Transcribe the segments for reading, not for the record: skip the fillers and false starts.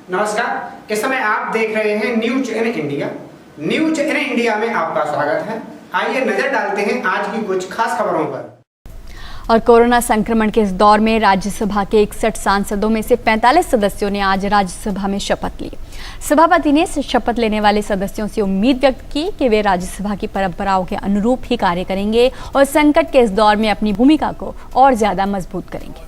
नमस्कार। इस समय आप देख रहे हैं news in India. News in India में आपका स्वागत है। आइए नजर डालते हैं आज की कुछ खास खबरों पर। और कोरोना संक्रमण के इस दौर में राज्यसभा के 61 सांसदों में से 45 सदस्यों ने आज राज्यसभा में शपथ ली। सभापति ने शपथ लेने वाले सदस्यों से उम्मीद व्यक्त की कि वे राज्यसभा की परंपराओं के अनुरूप ही कार्य करेंगे और संकट के इस दौर में अपनी भूमिका को और ज्यादा मजबूत करेंगे।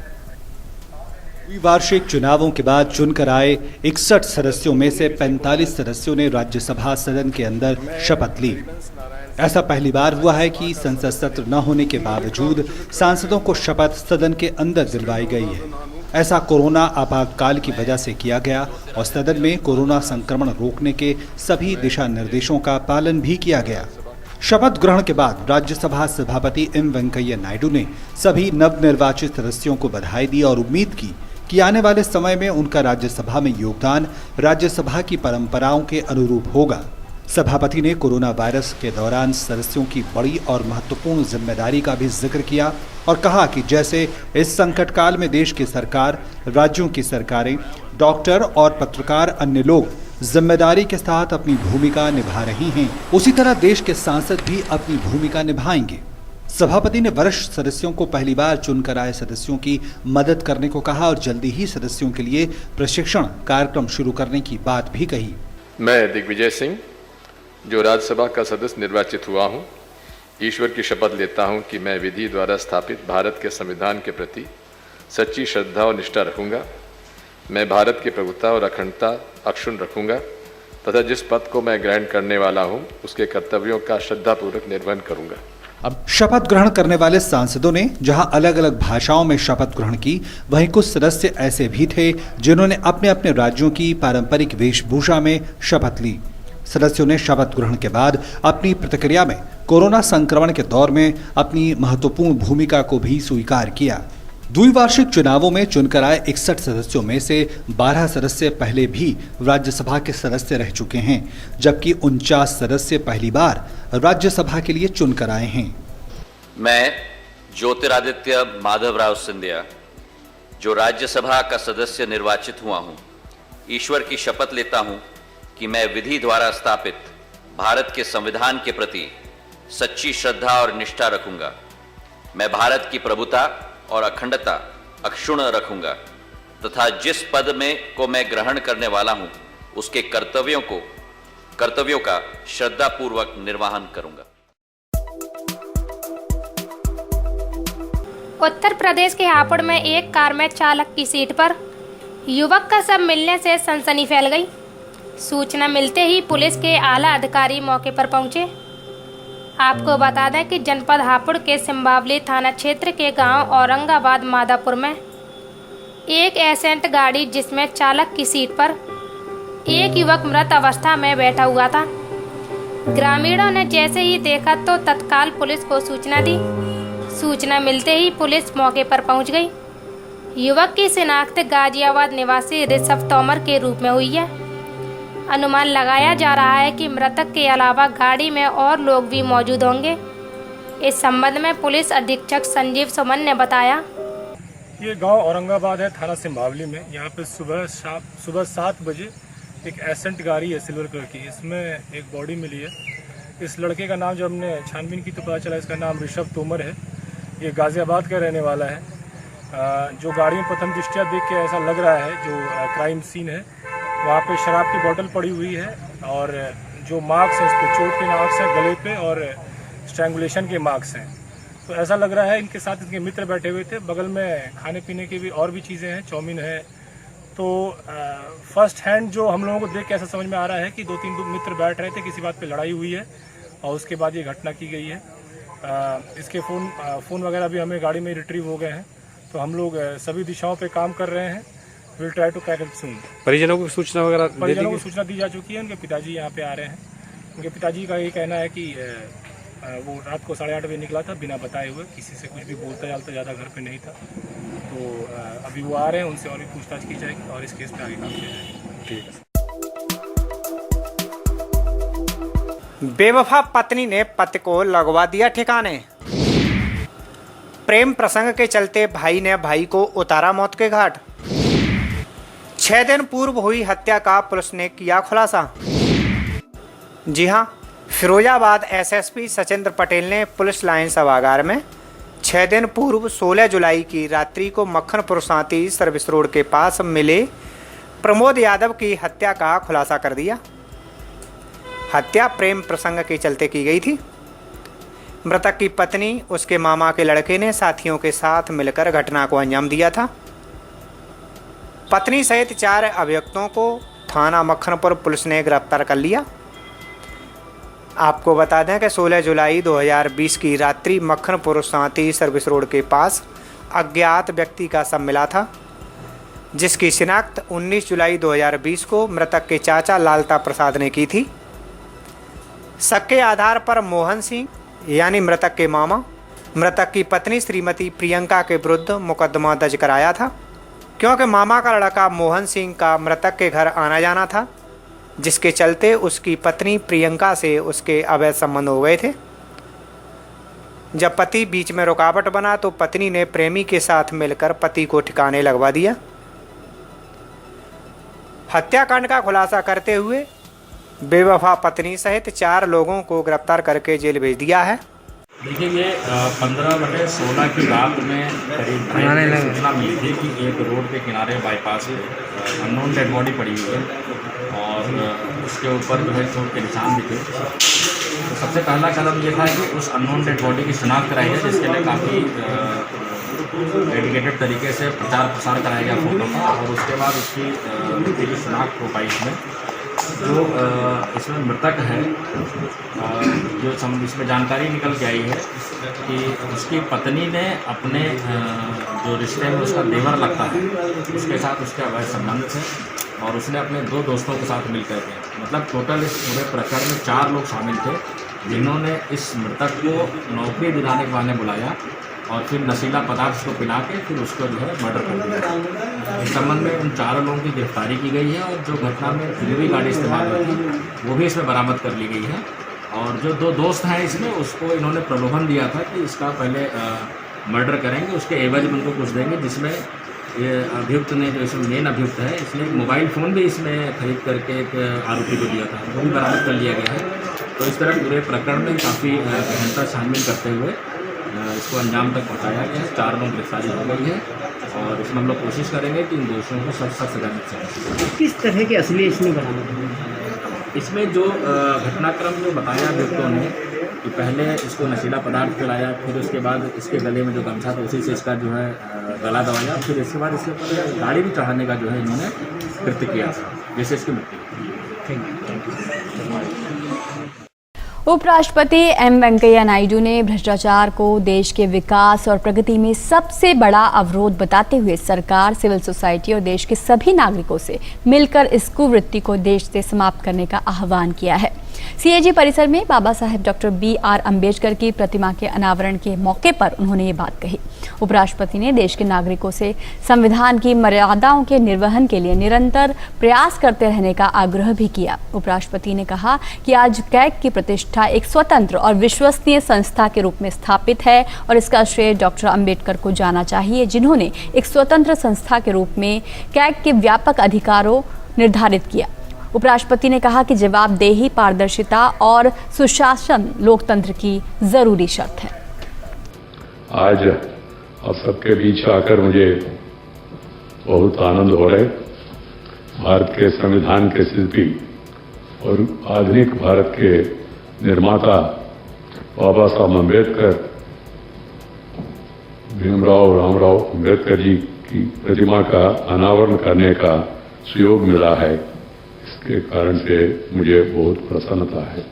वार्षिक चुनावों के बाद चुनकर आए 61 सदस्यों में से 45 सदस्यों ने राज्यसभा सदन के अंदर शपथ ली। ऐसा पहली बार हुआ है कि संसद सत्र न होने के बावजूद सांसदों को शपथ सदन के अंदर दिलवाई गई है। ऐसा कोरोना आपातकाल की वजह से किया गया और सदन में कोरोना संक्रमण रोकने के सभी दिशा निर्देशों का पालन भी किया गया। शपथ ग्रहण के बाद राज्यसभा सभापति एम वेंकैया नायडू ने सभी नवनिर्वाचित सदस्यों को बधाई दी और उम्मीद की कि आने वाले समय में उनका राज्यसभा में योगदान राज्यसभा की परंपराओं के अनुरूप होगा। सभापति ने कोरोना वायरस के दौरान सदस्यों की बड़ी और महत्वपूर्ण जिम्मेदारी का भी जिक्र किया और कहा कि जैसे इस संकट काल में देश की सरकार, राज्यों की सरकारें, डॉक्टर और पत्रकार अन्य लोग जिम्मेदारी के साथ अपनी भूमिका निभा रही हैं, उसी तरह देश के सांसद भी अपनी भूमिका निभाएंगे। सभापति ने वरिष्ठ सदस्यों को पहली बार चुनकर आए सदस्यों की मदद करने को कहा और जल्दी ही सदस्यों के लिए प्रशिक्षण कार्यक्रम शुरू करने की बात भी कही। मैं दिग्विजय सिंह, जो राज्यसभा का सदस्य निर्वाचित हुआ हूं, ईश्वर की शपथ लेता हूं कि मैं विधि द्वारा स्थापित भारत के संविधान के प्रति सच्ची श्रद्धा और निष्ठा रखूंगा। मैं भारत की प्रभुता और अखंडता अक्षुण्ण रखूंगा तथा जिस पद को मैं ग्रहण करने वाला हूं, उसके कर्तव्यों का श्रद्धापूर्वक निर्वहन करूंगा। अब शपथ ग्रहण करने वाले सांसदों ने जहां अलग अलग भाषाओं में शपथ ग्रहण की, वहीं कुछ सदस्य ऐसे भी थे जिन्होंने अपने अपने राज्यों की पारंपरिक वेशभूषा में शपथ ली। सदस्यों ने शपथ ग्रहण के बाद अपनी प्रतिक्रिया में कोरोना संक्रमण के दौर में अपनी महत्वपूर्ण भूमिका को भी स्वीकार किया। द्विवार्षिक चुनावों में चुनकर आए 61 सदस्यों में से 12 सदस्य पहले भी राज्यसभा के सदस्य रह चुके हैं, जबकि 49 सदस्य पहली बार राज्यसभा के लिए चुनकर आए हैं। मैं ज्योतिरादित्य माधवराव सिंधिया, जो राज्यसभा का सदस्य निर्वाचित हुआ हूं, ईश्वर की शपथ लेता हूं कि मैं विधि द्वारा स्थापित भारत के संविधान के प्रति सच्ची श्रद्धा और निष्ठा रखूंगा। मैं भारत की प्रभुता और अखंडता अक्षुण्ण रखूंगा तथा जिस पद को मैं ग्रहण करने वाला हूं, उसके कर्तव्यों का श्रद्धापूर्वक निर्वहन करूंगा। उत्तर प्रदेश के हापुड़ में एक कार में चालक की सीट पर युवक का शव मिलने से सनसनी फैल गई। सूचना मिलते ही पुलिस के आला अधिकारी मौके पर पहुंचे। आपको बता दें कि जनपद हापुड़ के सिंबावली थाना क्षेत्र के गांव औरंगाबाद मादापुर में एक एसेंट गाड़ी जिसमें चालक की सीट पर एक युवक मृत अवस्था में बैठा हुआ था। ग्रामीणों ने जैसे ही देखा तो तत्काल पुलिस को सूचना दी। सूचना मिलते ही पुलिस मौके पर पहुंच गई। युवक की शिनाख्त गाजियाबाद निवासी ऋषभ तोमर के रूप में हुई है। अनुमान लगाया जा रहा है कि मृतक के अलावा गाड़ी में और लोग भी मौजूद होंगे। इस संबंध में पुलिस अधीक्षक संजीव सुमन ने बताया, ये गांव औरंगाबाद है, थाना सिंबावली में। यहाँ पे सुबह 7 बजे एक एसेंट गाड़ी है सिल्वर कलर की, इसमें एक बॉडी मिली है। इस लड़के का नाम जब हमने छानबीन की तो पता चला इसका नाम ऋषभ तोमर है। ये गाजियाबाद का रहने वाला है। जो गाड़ी में प्रथम दृष्टया देख के ऐसा लग रहा है, जो क्राइम सीन है वहाँ पे शराब की बोतल पड़ी हुई है और जो मार्क्स हैं उस पर चोट के मार्क्स हैं गले पे और स्ट्रैंगुलेशन के मार्क्स हैं। तो ऐसा लग रहा है इनके साथ इनके मित्र बैठे हुए थे। बगल में खाने पीने की भी और भी चीज़ें हैं, चाउमीन है। तो फर्स्ट हैंड जो हम लोगों को देख के ऐसा समझ में आ रहा है कि 2-3 मित्र बैठ रहे थे, किसी बात पे लड़ाई हुई है और उसके बाद ये घटना की गई है। इसके फ़ोन वगैरह भी हमें गाड़ी में रिट्रीव हो गए हैं। तो हम लोग सभी दिशाओं पर काम कर रहे हैं। We'll try to catch it soon। परिजनों को सूचना दी जा चुकी है। उनके पिताजी यहाँ पे आ रहे हैं। उनके पिताजी का ये कहना है कि वो रात को 8:30 बजे निकला था बिना बताए हुए, किसी से कुछ भी बोलता चालता ज़्यादा घर पे नहीं था। तो अभी वो आ रहे हैं, उनसे और भी पूछताछ की जाएगी और इस केस पे आगे काम किया जाएगा। ठीक है। बेवफा पत्नी ने पति को लगवा दिया ठिकाने। प्रेम प्रसंग के चलते भाई ने भाई को उतारा मौत के घाट। 6 दिन पूर्व हुई हत्या का पुलिस ने किया खुलासा। जी हां, फिरोजाबाद एसएसपी सचिंद्र पटेल ने पुलिस लाइन सभागार में 6 दिन पूर्व 16 जुलाई की रात्रि को मक्खनपुर सांती सर्विस रोड के पास मिले प्रमोद यादव की हत्या का खुलासा कर दिया। हत्या प्रेम प्रसंग के चलते की गई थी। मृतक की पत्नी उसके मामा के लड़के ने साथियों के साथ मिलकर घटना को अंजाम दिया था। पत्नी सहित 4 अभियुक्तों को थाना मक्खनपुर पुलिस ने गिरफ्तार कर लिया। आपको बता दें कि 16 जुलाई 2020 की रात्रि मक्खनपुर सांती सर्विस रोड के पास अज्ञात व्यक्ति का शव मिला था, जिसकी शिनाख्त 19 जुलाई 2020 को मृतक के चाचा लालता प्रसाद ने की थी। शक के आधार पर मोहन सिंह यानी मृतक के मामा मृतक की पत्नी श्रीमती प्रियंका के विरुद्ध मुकदमा दर्ज कराया था, क्योंकि मामा का लड़का मोहन सिंह का मृतक के घर आना जाना था, जिसके चलते उसकी पत्नी प्रियंका से उसके अवैध संबंध हो गए थे। जब पति बीच में रुकावट बना तो पत्नी ने प्रेमी के साथ मिलकर पति को ठिकाने लगवा दिया। हत्याकांड का खुलासा करते हुए बेवफा पत्नी सहित 4 लोगों को गिरफ्तार करके जेल भेज दिया है। देखिए, ये 15/16 की रात में करीब सूचना मिली थी कि एक रोड के किनारे बाईपास पे अननोन डेड बॉडी पड़ी हुई है और उसके ऊपर जो है चोट के निशान भी थे। तो सबसे पहला कदम ये था कि उस अननोन डेड बॉडी की शिनाख्त कराई जाए, जिसके लिए काफ़ी डेडिकेटेड तरीके से प्रचार प्रसार कराया गया फोटो का, और उसके बाद उसकी शिनाख्त हो पाई। जो इसमें मृतक है, जो इसमें जानकारी निकल के आई है कि उसकी पत्नी ने अपने जो रिश्ते में उसका देवर लगता है उसके साथ उसके अवैध संबंध थे, और उसने अपने 2 दोस्तों के साथ मिलकर के, मतलब टोटल इस पूरे प्रकरण में 4 लोग शामिल थे, जिन्होंने इस मृतक को नौकरी दिलाने के बहाने बुलाया और फिर नशीला पदार्थ उसको पिला के फिर उसको जो है मर्डर कर दिया। इस संबंध में उन 4 लोगों की गिरफ्तारी की गई है, और जो घटना में फिल्मी गाड़ी इस्तेमाल हुई थी वो भी इसमें बरामद कर ली गई है। और जो 2 दोस्त हैं इसमें, उसको इन्होंने प्रलोभन दिया था कि इसका पहले मर्डर करेंगे, उसके एवज में उनको कुछ देंगे, जिसमें ये अभियुक्त ने, जो इसमें मेन अभियुक्त है, इसने एक मोबाइल फ़ोन भी इसमें खरीद करके एक आरोपी को दिया था, वो भी बरामद कर लिया गया है। तो इस तरह पूरे प्रकरण में काफ़ी गहनता छानबीन करते हुए इसको अंजाम तक पहुंचाया गया है। 4 लोग गिरफ्तारी हो गई है, और इसमें हम लोग कोशिश करेंगे कि इन दोषियों को सख्त सजा मिल सके। किस तरह के असली इसमें बरामद? इसमें जो घटनाक्रम जो बताया अभियुक्तों ने कि पहले इसको नशीला पदार्थ पिलाया, फिर उसके बाद इसके गले में जो गमछा था उसी से इसका जो है गला दबाया, फिर इसके बाद इसके ऊपर गाड़ी भी चढ़ाने का जो है इन्होंने कृत्य किया, जैसे इसकी मृत्यु। उपराष्ट्रपति एम वेंकैया नायडू ने भ्रष्टाचार को देश के विकास और प्रगति में सबसे बड़ा अवरोध बताते हुए सरकार, सिविल सोसाइटी और देश के सभी नागरिकों से मिलकर इस कुवृत्ति को देश से समाप्त करने का आह्वान किया है। सीएजी परिसर में बाबा साहेब डॉक्टर BR अम्बेडकर की प्रतिमा के अनावरण के मौके पर उन्होंने ये बात कही। उपराष्ट्रपति ने देश के नागरिकों से संविधान की मर्यादाओं के निर्वहन के लिए निरंतर प्रयास करते रहने का आग्रह भी किया। उपराष्ट्रपति ने कहा कि आज कैग की प्रतिष्ठा एक स्वतंत्र और विश्वसनीय संस्था के रूप में स्थापित है, और इसका श्रेय डॉक्टर अम्बेडकर को जाना चाहिए, जिन्होंने एक स्वतंत्र संस्था के रूप में कैग के व्यापक अधिकारों निर्धारित किया। उपराष्ट्रपति ने कहा कि जवाबदेही, पारदर्शिता और सुशासन लोकतंत्र की जरूरी शर्त है। आज आप सबके बीच आकर मुझे बहुत आनंद हो रहा है। भारत के संविधान के शिल्पी और आधुनिक भारत के निर्माता बाबा साहब अम्बेडकर, भीमराव रामराव अम्बेडकर जी की प्रतिमा का अनावरण करने का सुयोग मिला है। इसके कारण से मुझे बहुत प्रसन्नता है।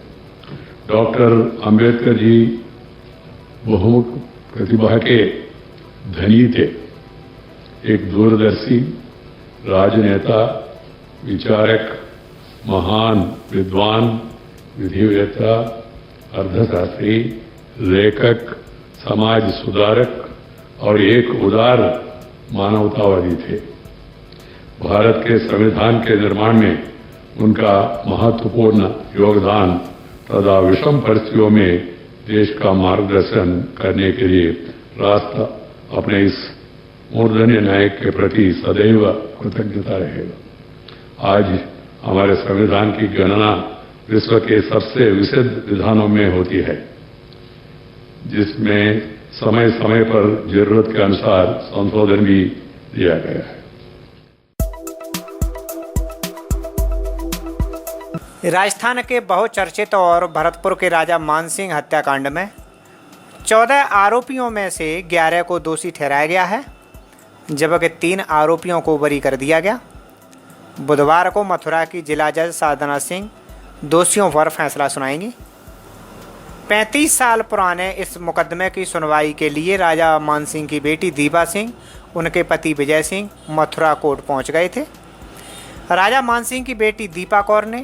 डॉक्टर अम्बेडकर जी बहुमुख प्रतिभा के धनी थे। एक दूरदर्शी राजनेता, विचारक, महान विद्वान, विधिवेत्ता, अर्थशास्त्री, लेखक, समाज सुधारक और एक उदार मानवतावादी थे। भारत के संविधान के निर्माण में उनका महत्वपूर्ण योगदान तथा विषम परिस्थितियों में देश का मार्गदर्शन करने के लिए राष्ट्र अपने इस मूर्धन्य नायक के प्रति सदैव कृतज्ञता रहेगा। आज हमारे संविधान की गणना विश्व के सबसे विशुद्ध विधानों में होती है, जिसमें समय समय पर जरूरत के अनुसार संशोधन भी दिया गया है। राजस्थान के बहुचर्चित और भरतपुर के राजा मानसिंह हत्याकांड में 14 आरोपियों में से 11 को दोषी ठहराया गया है, जबकि 3 आरोपियों को बरी कर दिया गया। बुधवार को मथुरा की जिला जज साधना सिंह दोषियों पर फैसला सुनाएंगी। 35 साल पुराने इस मुकदमे की सुनवाई के लिए राजा मानसिंह की बेटी दीपा सिंह, उनके पति विजय सिंह मथुरा कोर्ट पहुंच गए थे। राजा मानसिंह की बेटी दीपा कौर ने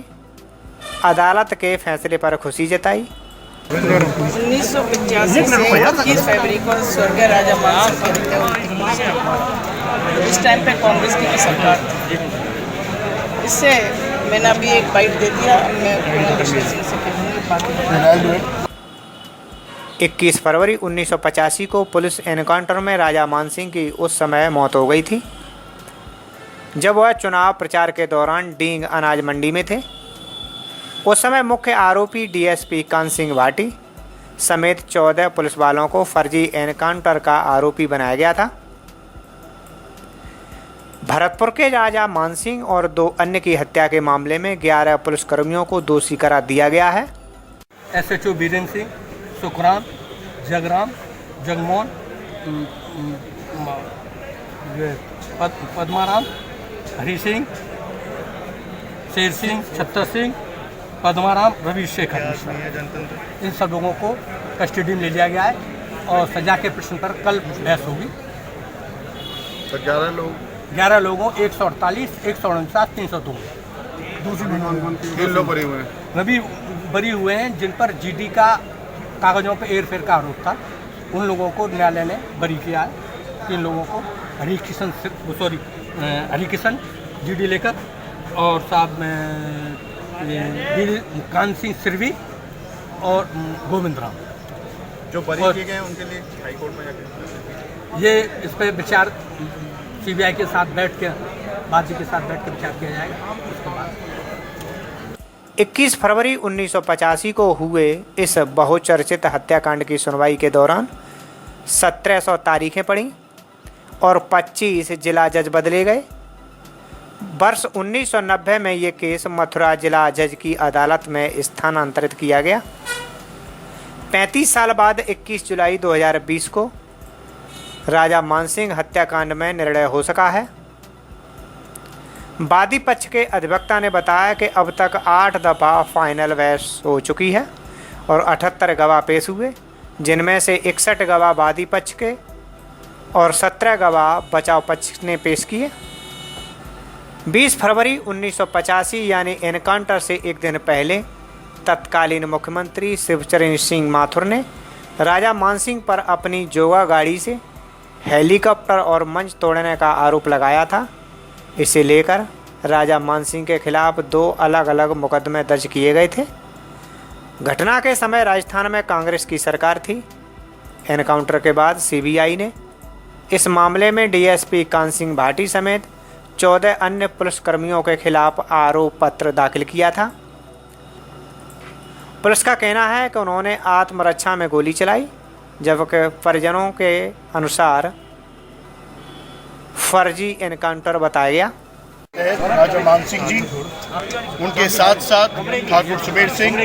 अदालत के फैसले पर खुशी जताई। 1985 से 21 फरवरी को स्वर्गीय राजा मानसिंह की हत्या हुई। इस टाइम पे कांग्रेस की सरकार थी। इससे मैंने अभी एक बाइट दे दिया। मैं विजय सिंह से कहूँगी 21 फरवरी 1985 को पुलिस एनकाउंटर में राजा मानसिंह की उस समय मौत हो गई थी, जब वह चुनाव प्रचार के दौरान डींग अनाज मंडी में थे। उस समय मुख्य आरोपी डीएसपी कान सिंह भाटी समेत 14 पुलिस वालों को फर्जी एनकाउंटर का आरोपी बनाया गया था। भरतपुर के राजा मानसिंह और 2 अन्य की हत्या के मामले में 11 पुलिसकर्मियों को दोषी करार दिया गया है। SHO बीरेंद्र सिंह, सुखराम, जगराम, जगमोहन, पद्माराम, हरि सिंह, शेर सिंह, छत्तर सिंह, पद्माराम, रवि शेखर, इन सब लोगों को कस्टडी में ले लिया गया है और सजा के प्रश्न पर कल बहस होगी। तो 11 लोगों 148, 149, 302 लोग बरी हुए हैं। रवि बरी हुए हैं, जिन पर GD का कागजों पर हेरफेर का आरोप था। उन लोगों को न्यायालय ने बरी किया है। 3 लोगों को हरि किशन GD लेकर और साहब कान सिंह सिरवी और गोविंद राम जो बरी किए गए उनके लिए हाईकोर्ट में जाकर ये इस पर विचार CBI के साथ बैठ के बाजी के साथ बैठ कर विचार किया जाएगा। उसके बाद 21 फरवरी 1985 को हुए इस बहुचर्चित हत्याकांड की सुनवाई के दौरान 1700 तारीखें पड़ी और 25 जिला जज बदले गए। वर्ष 1990 में ये केस मथुरा जिला जज की अदालत में स्थानांतरित किया गया। 35 साल बाद 21 जुलाई 2020 को राजा मानसिंह हत्याकांड में निर्णय हो सका है। वादी पक्ष के अधिवक्ता ने बताया कि अब तक 8 दफ़ा फाइनल बहस हो चुकी है और 78 गवाह पेश हुए, जिनमें से 61 गवाह वादी पक्ष के और 17 गवाह बचाव पक्ष ने पेश किए। 20 फरवरी 1985 यानी एनकाउंटर से एक दिन पहले तत्कालीन मुख्यमंत्री शिवचरण सिंह माथुर ने राजा मानसिंह पर अपनी जोगा गाड़ी से हेलीकॉप्टर और मंच तोड़ने का आरोप लगाया था। इसे लेकर राजा मानसिंह के खिलाफ 2 अलग अलग मुकदमे दर्ज किए गए थे। घटना के समय राजस्थान में कांग्रेस की सरकार थी। एनकाउंटर के बाद CBI ने इस मामले में DSP कान सिंह भाटी समेत 14 अन्य पुलिसकर्मियों के खिलाफ आरोप पत्र दाखिल किया था। पुलिस का कहना है कि उन्होंने आत्मरक्षा में गोली चलाई, जबकि परिजनों के अनुसार फर्जी एनकाउंटर बताया गया। राजा मानसिंह जी, उनके साथ साथ ठाकुर सुबेर सिंह,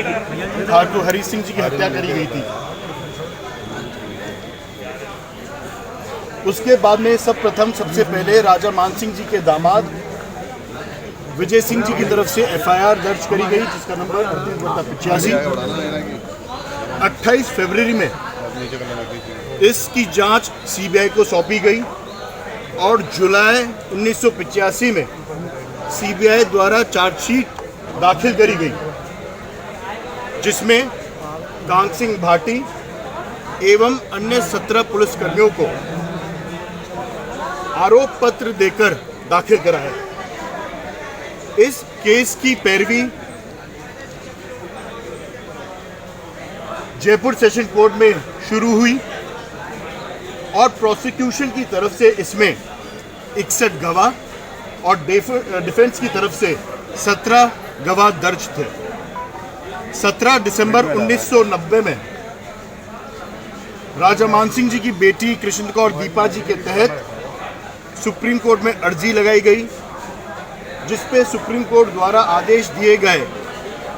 ठाकुर हरि सिंह जी की हत्या करी गई थी। उसके बाद में सबसे पहले राजा मानसिंह जी के दामाद विजय सिंह जी की तरफ से FIR दर्ज करी गई, जिसका नंबर 38/85। 28 फरवरी में इसकी जांच CBI को सौंपी गई और जुलाई 1985 में CBI द्वारा चार्जशीट दाखिल करी गई, जिसमें कान सिंह भाटी एवं अन्य 17 पुलिसकर्मियों को आरोप पत्र देकर दाखिल करा है। इस केस की पैरवी जयपुर सेशन कोर्ट में शुरू हुई और प्रोसिक्यूशन की तरफ से इसमें 61 गवाह और डिफेंस की तरफ से 17 गवाह दर्ज थे। 17 दिसंबर 1990 में राजा मानसिंह जी की बेटी कृष्ण कौर दीपा जी के तहत सुप्रीम कोर्ट में अर्जी लगाई गई, जिसपे सुप्रीम कोर्ट द्वारा आदेश दिए गए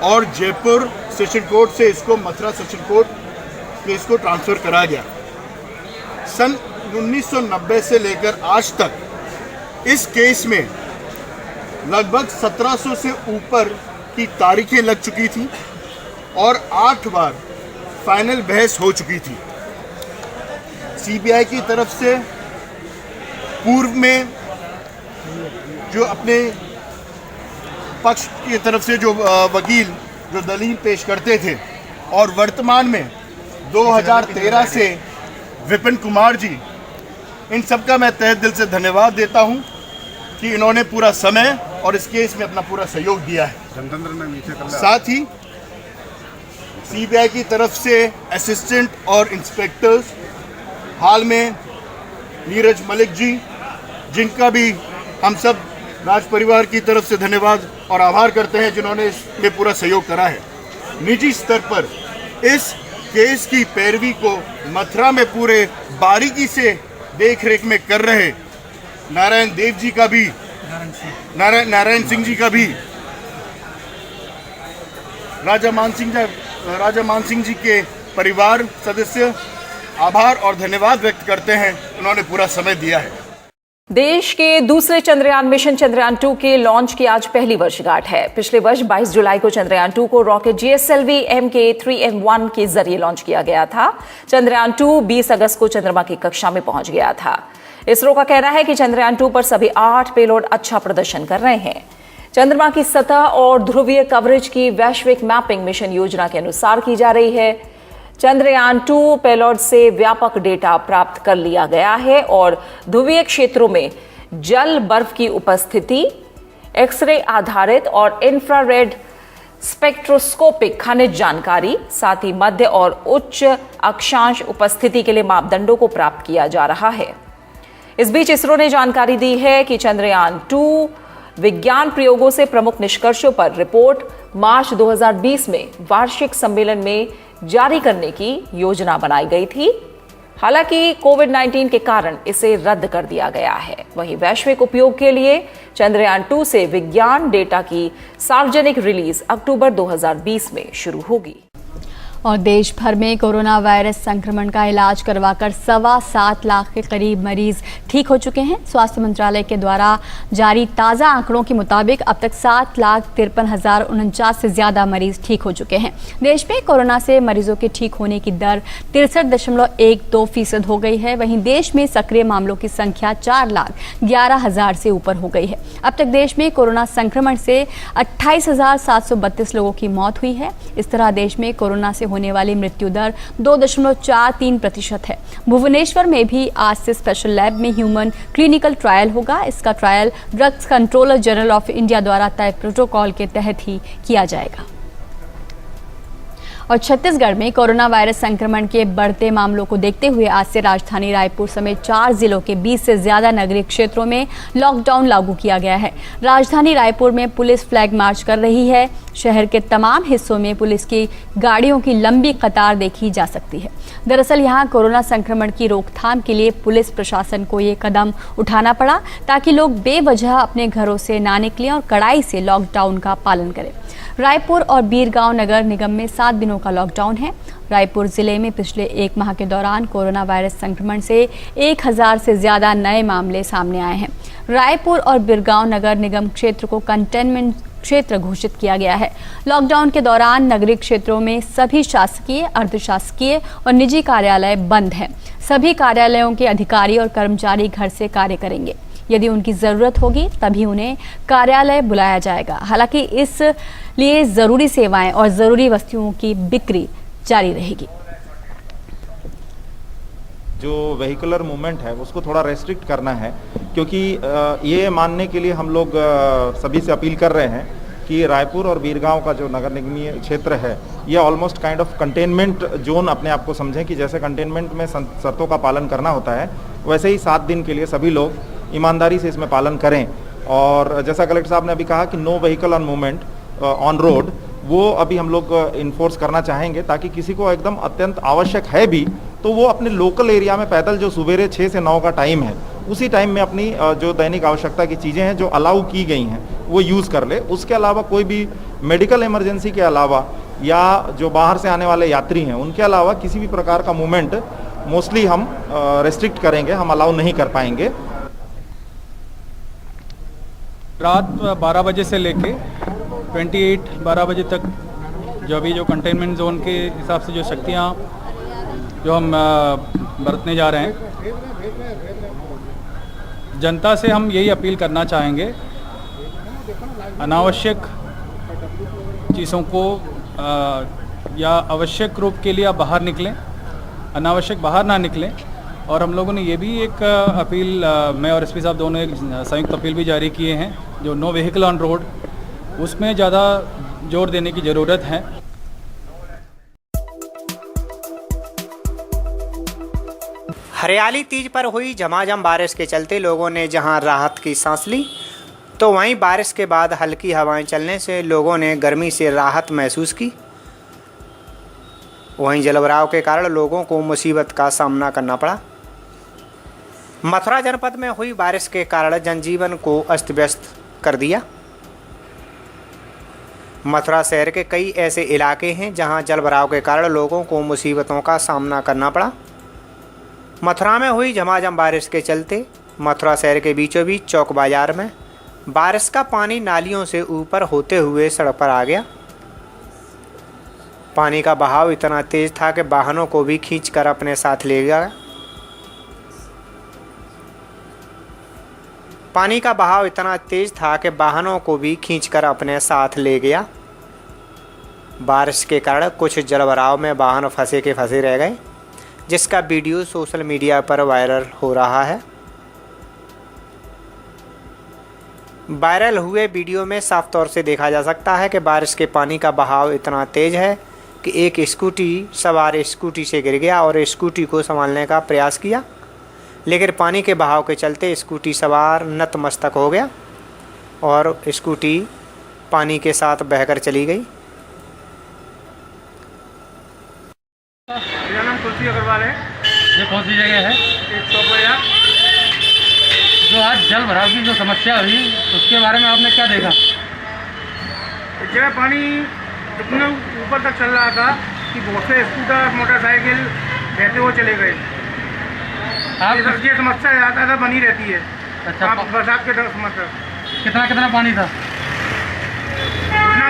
और जयपुर सेशन कोर्ट से इसको मथुरा सेशन कोर्ट में इसको ट्रांसफ़र करा गया। सन 1990 से लेकर आज तक इस केस में लगभग 1700 से ऊपर की तारीखें लग चुकी थी और 8 बार फाइनल बहस हो चुकी थी। सीबीआई की तरफ से पूर्व में जो अपने पक्ष की तरफ से जो वकील जो दलील पेश करते थे और वर्तमान में 2013 से विपिन कुमार जी, इन सब का मैं तहे दिल से धन्यवाद देता हूं कि इन्होंने पूरा समय और इस केस में अपना पूरा सहयोग दिया है। साथ ही सीबीआई की तरफ से असिस्टेंट और इंस्पेक्टर्स हाल में नीरज मलिक जी, जिनका भी हम सब राज परिवार की तरफ से धन्यवाद और आभार करते हैं, जिन्होंने इसमें पूरा सहयोग करा है। निजी स्तर पर इस केस की पैरवी को मथुरा में पूरे बारीकी से देख रेख में कर रहे नारायण देव जी का भी, नारायण सिंह जी का भी, राजा मानसिंह जी के परिवार सदस्य आभार और धन्यवाद व्यक्त करते हैं। उन्होंने पूरा समय दिया है। देश के दूसरे चंद्रयान मिशन चंद्रयान 2 के लॉन्च की आज पहली वर्षगांठ है। पिछले वर्ष 22 जुलाई को चंद्रयान 2 को रॉकेट GSLV Mk3M1 के जरिए लॉन्च किया गया था। चंद्रयान 2 20 अगस्त को चंद्रमा की कक्षा में पहुंच गया था। इसरो का कहना है कि चंद्रयान 2 पर सभी 8 पेलोड अच्छा प्रदर्शन कर रहे हैं। चंद्रमा की सतह और ध्रुवीय कवरेज की वैश्विक मैपिंग मिशन योजना के अनुसार की जा रही है। चंद्रयान 2 पेलोड से व्यापक डेटा प्राप्त कर लिया गया है और ध्रुवीय क्षेत्रों में जल बर्फ की उपस्थिति, एक्सरे आधारित और इंफ्रारेड स्पेक्ट्रोस्कोपिक खनिज जानकारी, साथ ही मध्य और उच्च अक्षांश उपस्थिति के लिए मापदंडों को प्राप्त किया जा रहा है। इस बीच इसरो ने जानकारी दी है कि चंद्रयान 2 विज्ञान प्रयोगों से प्रमुख निष्कर्षों पर रिपोर्ट मार्च 2020 में वार्षिक सम्मेलन में जारी करने की योजना बनाई गई थी। हालांकि कोविड-19 के कारण इसे रद्द कर दिया गया है। वहीं वैश्विक उपयोग के लिए चंद्रयान 2 से विज्ञान डेटा की सार्वजनिक रिलीज अक्टूबर 2020 में शुरू होगी। और देश भर में कोरोना वायरस संक्रमण का इलाज करवाकर 7.25 लाख के करीब मरीज ठीक हो चुके हैं। स्वास्थ्य मंत्रालय के द्वारा जारी ताज़ा आंकड़ों के मुताबिक अब तक 7,53,049 से ज़्यादा मरीज ठीक हो चुके हैं। देश में कोरोना से मरीजों के ठीक होने की दर 63.12% हो गई है। वहीं देश में सक्रिय मामलों की संख्या 4,11,000 से ऊपर हो गई है। अब तक देश में कोरोना संक्रमण से 28,732 लोगों की मौत हुई है। इस तरह देश में कोरोना से होने वाली मृत्यु दर 2.43% है। भुवनेश्वर में भी आज से स्पेशल लैब में ह्यूमन क्लिनिकल ट्रायल होगा। इसका trial drugs controller general of India द्वारा तय प्रोटोकॉल के तहत ही किया जाएगा। और छत्तीसगढ़ में कोरोना वायरस संक्रमण के बढ़ते मामलों को देखते हुए आज से राजधानी रायपुर समेत 4 जिलों के 20 से ज्यादा नगरीय क्षेत्रों में लॉकडाउन लागू किया गया है। राजधानी रायपुर में पुलिस फ्लैग मार्च कर रही है। शहर के तमाम हिस्सों में पुलिस की गाड़ियों की लंबी कतार देखी जा सकती है। दरअसल यहां कोरोना संक्रमण की रोकथाम के लिए पुलिस प्रशासन को ये कदम उठाना पड़ा ताकि लोग बेवजह अपने घरों से ना निकलें और कड़ाई से लॉकडाउन का पालन करें। रायपुर और बीरगांव नगर निगम में 7 दिनों का लॉकडाउन है। रायपुर जिले में पिछले 1 माह के दौरान कोरोना वायरस संक्रमण से 1000 से ज्यादा नए मामले सामने आए हैं। रायपुर और बीरगांव नगर निगम क्षेत्र को कंटेनमेंट क्षेत्र घोषित किया गया है। लॉकडाउन के दौरान नगरीय क्षेत्रों में सभी शासकीय, अर्धशासकीय और निजी कार्यालय बंद हैं। सभी कार्यालयों के अधिकारी और कर्मचारी घर से कार्य करेंगे। यदि उनकी ज़रूरत होगी तभी उन्हें कार्यालय बुलाया जाएगा। हालांकि इस लिए ज़रूरी सेवाएं और ज़रूरी वस्तुओं की बिक्री जारी रहेगी। जो वेहिकुलर मूवमेंट है उसको थोड़ा रेस्ट्रिक्ट करना है, क्योंकि ये मानने के लिए हम लोग सभी से अपील कर रहे हैं कि रायपुर और बीरगांव का जो नगर निगमीय क्षेत्र है ये almost kind of containment zone अपने आप को समझें कि जैसे कंटेनमेंट में शर्तों का पालन करना होता है वैसे ही 7 दिन के लिए सभी लोग ईमानदारी से इसमें पालन करें और जैसा कलेक्टर साहब ने अभी कहा कि no vehicle on movement on road, वो अभी हम लोग इन्फोर्स करना चाहेंगे, ताकि किसी को एकदम अत्यंत आवश्यक है भी तो वो अपने लोकल एरिया में पैदल, जो सुबेरे 6 से 9 का टाइम है, उसी टाइम में अपनी जो दैनिक आवश्यकता की चीज़ें हैं जो अलाउ की गई हैं वो यूज़ कर ले। उसके अलावा कोई भी मेडिकल इमरजेंसी के अलावा या जो बाहर से आने वाले यात्री हैं उनके अलावा किसी भी प्रकार का मूवमेंट मोस्टली हम रेस्ट्रिक्ट करेंगे, हम अलाउ नहीं कर पाएंगे। रात 12 बजे से लेके 12 बजे तक जो अभी जो कंटेनमेंट जोन के हिसाब से जो शक्तियाँ जो हम बरतने जा रहे हैं, जनता से हम यही अपील करना चाहेंगे, अनावश्यक चीज़ों को या आवश्यक रूप के लिए आप बाहर निकलें, अनावश्यक बाहर ना निकलें। और हम लोगों ने ये भी एक अपील, मैं और एसपी साहब दोनों एक संयुक्त अपील भी जारी किए हैं, जो नो व्हीकल ऑन रोड, उसमें ज़्यादा जोर देने की ज़रूरत है। हरियाली तीज पर हुई झमाझम बारिश के चलते लोगों ने जहां राहत की सांस ली, तो वहीं बारिश के बाद हल्की हवाएं चलने से लोगों ने गर्मी से राहत महसूस की। वहीं जलभराव के कारण लोगों को मुसीबत का सामना करना पड़ा। मथुरा जनपद में हुई बारिश के कारण जनजीवन को अस्त व्यस्त कर दिया। मथुरा शहर के कई ऐसे इलाके हैं जहां जलभराव के कारण लोगों को मुसीबतों का सामना करना पड़ा। मथुरा में हुई झमाझम बारिश के चलते मथुरा शहर के बीचों बीच चौक बाजार में बारिश का पानी नालियों से ऊपर होते हुए सड़क पर आ गया। पानी का बहाव इतना तेज था कि वाहनों को भी खींचकर अपने साथ ले गया। पानी का बहाव इतना तेज था कि वाहनों को भी खींचकर अपने साथ ले गया। बारिश के कारण कुछ जलभराव में वाहन फंसे के फंसे रह गए, जिसका वीडियो सोशल मीडिया पर वायरल हो रहा है। वायरल हुए वीडियो में साफ तौर से देखा जा सकता है कि बारिश के पानी का बहाव इतना तेज है कि एक स्कूटी सवार स्कूटी से गिर गया और स्कूटी को संभालने का प्रयास किया, लेकिन पानी के बहाव के चलते स्कूटी सवार नतमस्तक हो गया और स्कूटी पानी के साथ बहकर चली गई। मेरा नाम तुलसी अग्रवाल है। ये कौन सी जगह है? एक चौक बाजार। जो आज जल भराव की जो समस्या हुई उसके बारे में आपने क्या देखा? इस जगह पानी इतने ऊपर तक चल रहा था कि बहुत से स्कूटर मोटरसाइकिल बहते हुए चले गए। ये समस्या ज़्यादा बनी रहती है। अच्छा, बरसात के समस्या। कितना पानी था?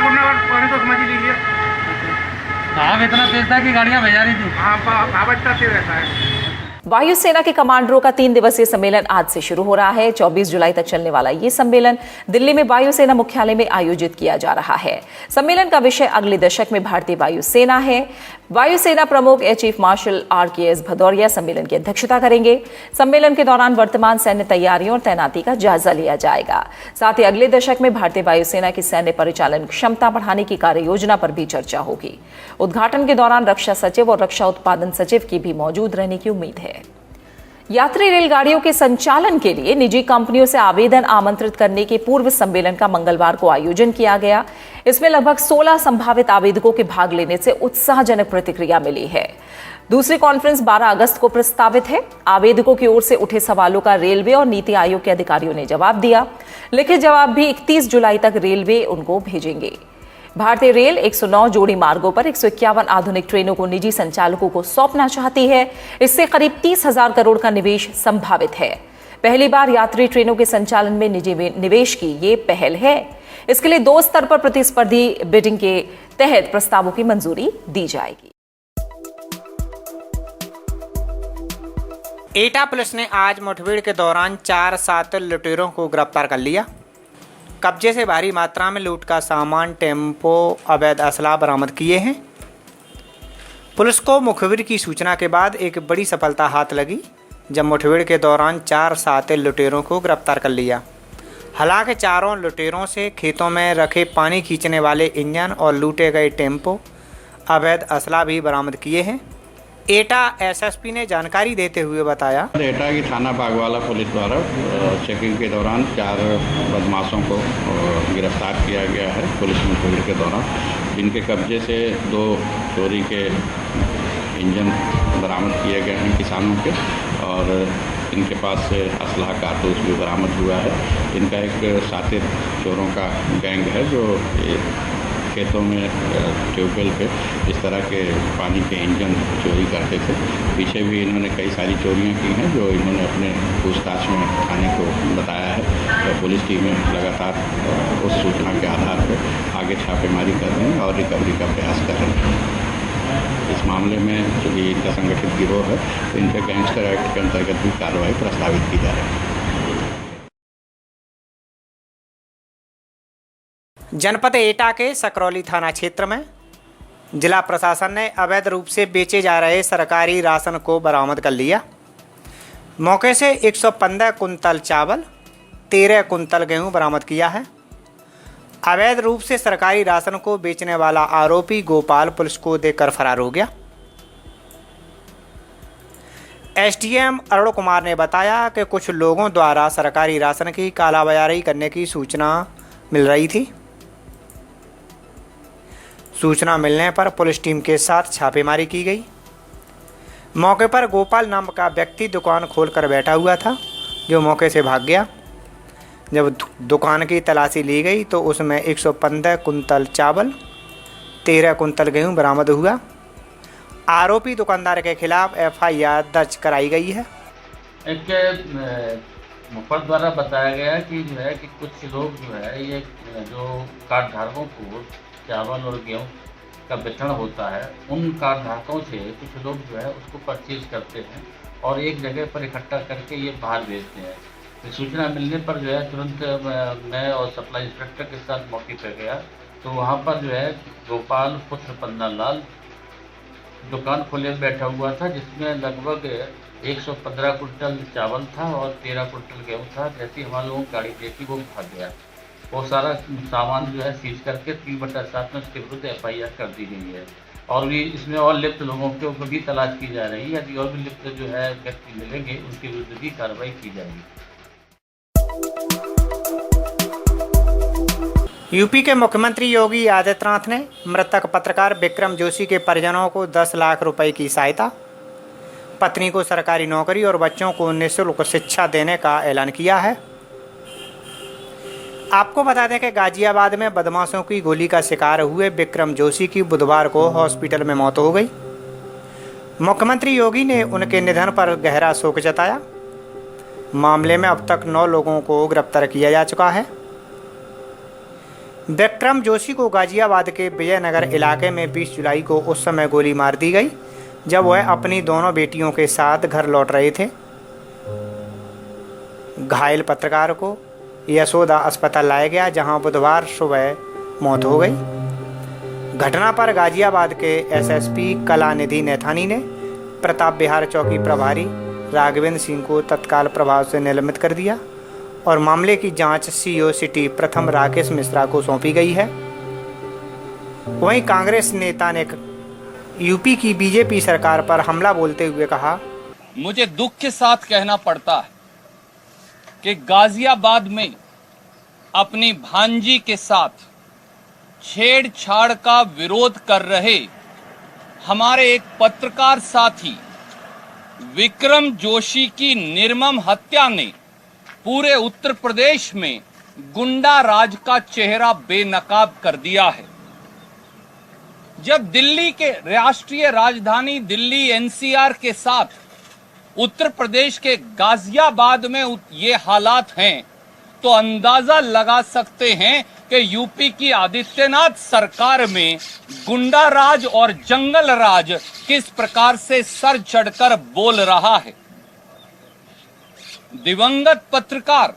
घुटना पानी तो समझ ही लीजिए। बहाव इतना तेज था कि गाड़ियां बजा रही थी। हाँ, बहाव इतना तेज रहता है। वायुसेना के कमांडरों का 3 दिवसीय सम्मेलन आज से शुरू हो रहा है। 24 जुलाई तक चलने वाला ये सम्मेलन दिल्ली में वायुसेना मुख्यालय में आयोजित किया जा रहा है। सम्मेलन का विषय अगले दशक में भारतीय वायुसेना है। वायुसेना प्रमुख air chief marshal RKS Bhadauria सम्मेलन की अध्यक्षता करेंगे। सम्मेलन के दौरान वर्तमान सैन्य तैयारियों और तैनाती का जायजा लिया जाएगा। साथ ही अगले दशक में भारतीय वायुसेना की सैन्य परिचालन क्षमता बढ़ाने की कार्य योजना पर भी चर्चा होगी। उद्घाटन के दौरान रक्षा सचिव और रक्षा उत्पादन सचिव की भी मौजूद रहने की उम्मीद है। यात्री रेलगाड़ियों के संचालन के लिए निजी कंपनियों से आवेदन आमंत्रित करने के पूर्व सम्मेलन का मंगलवार को आयोजन किया गया। इसमें लगभग 16 संभावित आवेदकों के भाग लेने से उत्साहजनक प्रतिक्रिया मिली है। दूसरी कॉन्फ्रेंस 12 अगस्त को प्रस्तावित है। आवेदकों की ओर से उठे सवालों का रेलवे और नीति आयोग के अधिकारियों ने जवाब दिया। लिखित जवाब भी 31 जुलाई तक रेलवे उनको भेजेंगे। भारतीय रेल 109 जोड़ी मार्गों पर 151 आधुनिक ट्रेनों को निजी संचालकों को सौंपना चाहती है। इससे करीब 30,000 करोड़ का निवेश संभावित है। पहली बार यात्री ट्रेनों के संचालन में निजी निवेश की ये पहल है। इसके लिए 2 स्तर पर प्रतिस्पर्धी बिडिंग के तहत प्रस्तावों की मंजूरी दी जाएगी। एटा पुलिस ने आज मुठभेड़ के दौरान 4 सातिल लुटेरों को गिरफ्तार कर लिया। कब्जे से भारी मात्रा में लूट का सामान, टेम्पो, अवैध असला बरामद किए हैं। पुलिस को मुखबिर की सूचना के बाद एक बड़ी सफलता हाथ लगी, जब मुठभेड़ के दौरान 4 सातिल लुटेरों को गिरफ्तार कर लिया। हालांकि चारों लुटेरों से खेतों में रखे पानी खींचने वाले इंजन और लूटे गए टेम्पो, अवैध असला भी बरामद किए हैं। एटा एसएसपी ने जानकारी देते हुए बताया, एटा की थाना बागवाला पुलिस द्वारा चेकिंग के दौरान 4 बदमाशों को गिरफ्तार किया गया है पुलिस मुठभेड़ के दौरान, जिनके कब्जे से 2 चोरी के इंजन बरामद किए गए हैं किसानों के, और इनके पास से असलहा कारतूस भी बरामद हुआ है। इनका एक साथी चोरों का गैंग है जो खेतों में ट्यूबवेल पे इस तरह के पानी के इंजन चोरी करते थे। पीछे भी इन्होंने कई सारी चोरियां की हैं जो इन्होंने अपने पूछताछ में थाने को बताया है। तो पुलिस टीमें लगातार उस सूचना के आधार पर आगे छापेमारी कर रही हैं और रिकवरी का प्रयास कर रहे हैं। इस मामले में चूँकि इनका संगठित गिरोह है तो इन पर गैंगस्टर एक्ट के अंतर्गत भी कार्रवाई प्रस्तावित की जा रही है। जनपद एटा के सकरौली थाना क्षेत्र में जिला प्रशासन ने अवैध रूप से बेचे जा रहे सरकारी राशन को बरामद कर लिया। मौके से 115 कुंतल चावल, 13 कुंतल गेहूं बरामद किया है। अवैध रूप से सरकारी राशन को बेचने वाला आरोपी गोपाल पुलिस को देकर फरार हो गया। एसडीएम अरुण कुमार ने बताया कि कुछ लोगों द्वारा सरकारी राशन की कालाबाजारी करने की सूचना मिल रही थी। सूचना मिलने पर पुलिस टीम के साथ छापेमारी की गई। मौके पर गोपाल नाम का व्यक्ति दुकान खोलकर बैठा हुआ था, जो मौके से भाग गया। जब दुकान की तलाशी ली गई तो उसमें 115 कुंतल चावल, 13 कुंतल गेहूं बरामद हुआ। आरोपी दुकानदार के खिलाफ एफआईआर दर्ज कराई गई है। एक मुखबर द्वारा बताया गया कि जो है कि कुछ लोग जो है ये जो कार्ड धारकों को चावल और गेहूं का वितरण होता है, उन कार्ड धारकों से कुछ लोग जो है उसको परचेज करते हैं और एक जगह पर इकट्ठा करके ये बाहर भेजते हैं। तो सूचना मिलने पर जो है तुरंत मैं और सप्लाई इंस्पेक्टर के साथ मौके पर गया तो वहाँ पर जो है गोपाल पुत्र पन्नालाल दुकान खोले बैठा हुआ था, जिसमें लगभग 115 कुंटल चावल था और 13 कुंटल गेहूँ था। जैसे हमारे लोगों की गाड़ी देखी वो भाग गया। वो सारा सामान जो है सीज करके 3/7 में उसके विरुद्ध एफआईआर कर दी गई है और भी इसमें और लिप्त लोगों के ऊपर भी तलाश की जा रही है। यदि और भी लिप्त जो है व्यक्ति मिलेंगे उनके विरुद्ध भी कार्रवाई की जाएगी। यूपी के मुख्यमंत्री योगी आदित्यनाथ ने मृतक पत्रकार विक्रम जोशी के परिजनों को 10 लाख रुपए की सहायता, पत्नी को सरकारी नौकरी और बच्चों को निःशुल्क शिक्षा देने का ऐलान किया है। आपको बता दें कि गाजियाबाद में बदमाशों की गोली का शिकार हुए विक्रम जोशी की बुधवार को हॉस्पिटल में मौत हो गई। मुख्यमंत्री योगी ने उनके निधन पर गहरा शोक जताया। मामले में अब तक 9 लोगों को गिरफ्तार किया जा चुका है। विक्रम जोशी को गाजियाबाद के विजयनगर इलाके में 20 जुलाई को उस समय गोली मार दी गई जब वह अपनी दोनों बेटियों के साथ घर लौट रहे थे। घायल पत्रकार को यशोदा अस्पताल लाया गया, जहां बुधवार सुबह मौत हो गई। घटना पर गाजियाबाद के एसएसपी कलानिधि नैथानी ने प्रताप विहार चौकी प्रभारी राघवेंद्र सिंह को तत्काल प्रभाव से निलंबित कर दिया और मामले की जांच सीओ सिटी प्रथम राकेश मिश्रा को सौंपी गई है। वहीं कांग्रेस नेता ने यूपी की बीजेपी सरकार पर हमला बोलते हुए कहा, मुझे दुख के साथ कहना पड़ता है कि गाजियाबाद में अपनी भांजी के साथ छेड़छाड़ का विरोध कर रहे हमारे एक पत्रकार साथी विक्रम जोशी की निर्मम हत्या ने पूरे उत्तर प्रदेश में गुंडा राज का चेहरा बेनकाब कर दिया है। जब दिल्ली के राष्ट्रीय राजधानी दिल्ली एनसीआर के साथ उत्तर प्रदेश के गाजियाबाद में ये हालात हैं, तो अंदाजा लगा सकते हैं कि यूपी की आदित्यनाथ सरकार में गुंडा राज और जंगल राज किस प्रकार से सर चढ़कर बोल रहा है। दिवंगत पत्रकार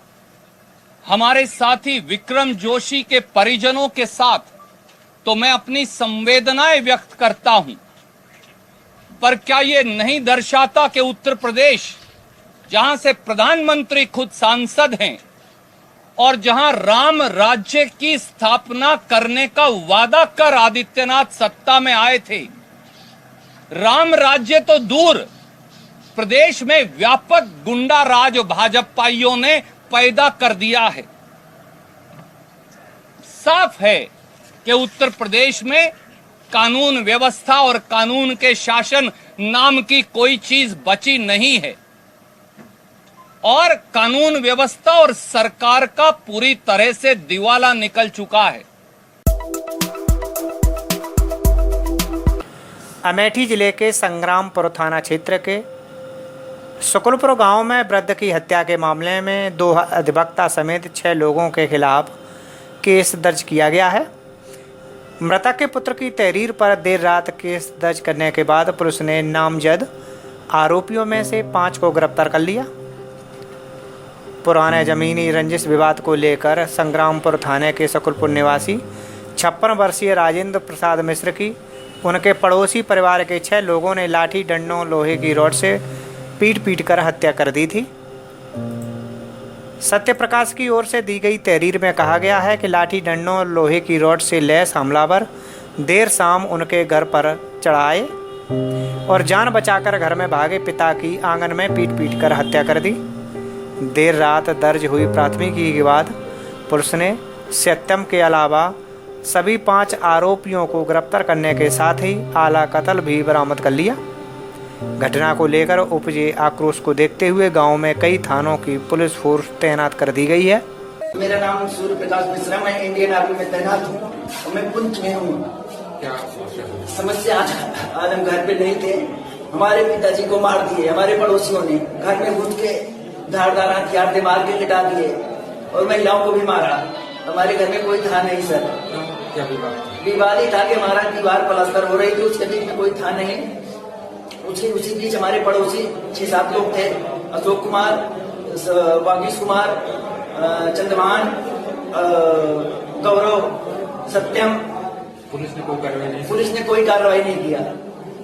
हमारे साथी विक्रम जोशी के परिजनों के साथ तो मैं अपनी संवेदनाएं व्यक्त करता हूं, पर क्या ये नहीं दर्शाता कि उत्तर प्रदेश, जहां से प्रधानमंत्री खुद सांसद हैं और जहां राम राज्य की स्थापना करने का वादा कर आदित्यनाथ सत्ता में आए थे, राम राज्य तो दूर, प्रदेश में व्यापक गुंडा राज भाजपाइयों ने पैदा कर दिया है। साफ है कि उत्तर प्रदेश में कानून व्यवस्था और कानून के शासन नाम की कोई चीज बची नहीं है और कानून व्यवस्था और सरकार का पूरी तरह से दिवाला निकल चुका है। अमेठी जिले के संग्रामपुर थाना क्षेत्र के शुक्लपुर गांव में वृद्ध की हत्या के मामले में 2 अधिवक्ता समेत 6 लोगों के खिलाफ केस दर्ज किया गया है। मृतक के पुत्र की तहरीर पर देर रात केस दर्ज करने के बाद पुलिस ने नामजद आरोपियों में से 5 को गिरफ्तार कर लिया। पुराने जमीनी रंजिश विवाद को लेकर संग्रामपुर थाने के शुक्लपुर निवासी 56 वर्षीय राजेंद्र प्रसाद मिश्र की उनके पड़ोसी परिवार के 6 लोगों ने लाठी डंडों लोहे की रॉड से पीट कर हत्या कर दी थी। सत्य प्रकाश की ओर से दी गई तहरीर में कहा गया है कि लाठी डंडों लोहे की रॉड से लैस हमलावर देर शाम उनके घर पर चढ़ाए और जान बचाकर घर में भागे पिता की आंगन में पीट कर हत्या कर दी। देर रात दर्ज हुई प्राथमिकी के बाद पुलिस ने सत्यम के अलावा सभी 5 आरोपियों को गिरफ्तार करने के साथ ही आला कत्ल भी बरामद कर लिया। घटना को लेकर उपजे आक्रोश को देखते हुए गांव में कई थानों की पुलिस फोर्स तैनात कर दी गई है। मेरा नाम सूर्य प्रकाश मिश्रा, मैं इंडियन आर्मी में तैनात हूँ और मैं पुंछ में हूँ। क्या समस्या? आज हम घर पे नहीं थे, हमारे पिताजी को मार दिए हमारे पड़ोसियों ने, घर में घुस के धारदार हथियार से मार के लिटा दिए और महिलाओं को भी मारा। हमारे घर में कोई था नहीं सर। क्या विवाद ही था कि हमारा दीवार प्लास्टर हो रही थी, उसके बीच में कोई था नहीं। उसी बीच हमारे पड़ोसी 6-7 लोग थे, अशोक कुमार, वागीश कुमार, चंद्रमान, गौरव, सत्यम। पुलिस ने कोई कार्रवाई नहीं किया।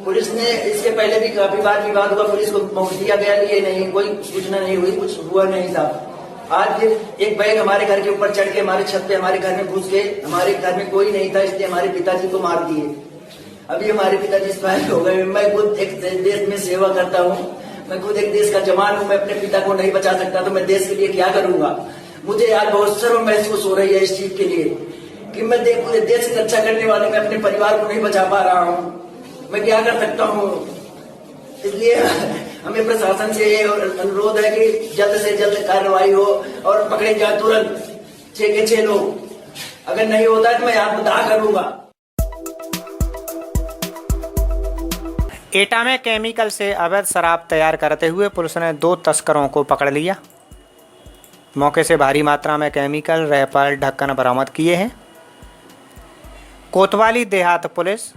पुलिस ने इसके पहले भी काफी बार विवाद हुआ, पुलिस को पहुंच दिया गया, लिए नहीं, कोई सूचना नहीं हुई, कुछ हुआ नहीं साहब। आज फिर एक बैग हमारे घर के ऊपर चढ़ के हमारे छत पे हमारे घर में घुस गए। हमारे घर में कोई नहीं था, इसलिए हमारे पिताजी को मार दिए। अभी हमारे पिताजी एक्सपायर हो गए। मैं खुद एक देश में सेवा करता हूँ, मैं खुद एक देश का जवान हूँ। मैं अपने पिता को नहीं बचा सकता तो मैं देश के लिए क्या करूंगा? मुझे आज बहुत शर्म महसूस हो रही है इस चीज के लिए कि मैं पूरे देश की रक्षा करने वाले मैं अपने परिवार को नहीं बचा पा रहा हूँ। मैं क्या कर सकता हूँ? इसलिए हमें प्रशासन से ये अनुरोध है कि जल्द से जल्द कार्रवाई हो और पकड़े जाए तुरंत 6 के 6 लोग। अगर नहीं होता तो मैं आपको दाह करूंगा। एटा में केमिकल से अवैध शराब तैयार करते हुए पुलिस ने 2 तस्करों को पकड़ लिया। मौके से भारी मात्रा में केमिकल, रैपर, ढक्कन बरामद किए हैं। कोतवाली देहात पुलिस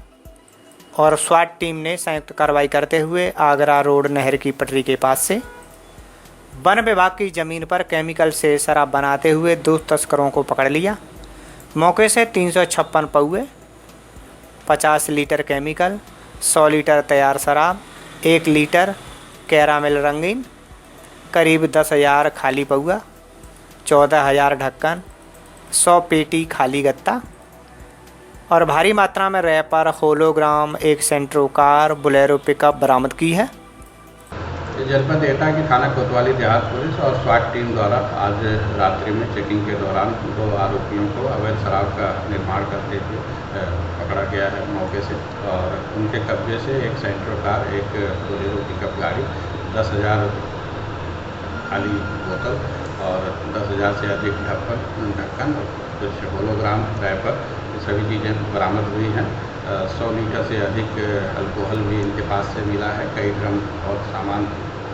और स्वाट टीम ने संयुक्त कार्रवाई करते हुए आगरा रोड नहर की पटरी के पास से वन विभाग की जमीन पर केमिकल से शराब बनाते हुए 2 तस्करों को पकड़ लिया। मौके से 356 पौए, 50 लीटर केमिकल, 100 लीटर तैयार शराब, 1 लीटर कैरामेल रंगीन, करीब 10,000 खाली पौआ, 14,000 ढक्कन, 100 पेटी खाली गत्ता और भारी मात्रा में wrapper, hologram, 1 Santro car, Bolero pickup बरामद की है। जनपद एटा की थाना कोतवाली देहात पुलिस और स्वाट टीम द्वारा आज रात्रि में चेकिंग के दौरान 2 आरोपियों को अवैध शराब का निर्माण करते हुए पकड़ा गया है मौके से और उनके कब्जे से 1 सेंट्रो कार, 1 बोलेरो पिकअप गाड़ी, 10,000 खाली बोतल और 10,000 से अधिक ढक्कन और कुछ होलोग्राम, रैपर, सभी चीज़ें बरामद हुई हैं। 100 लीटर से अधिक अल्कोहल भी इनके पास से मिला है। कई ड्रम और सामान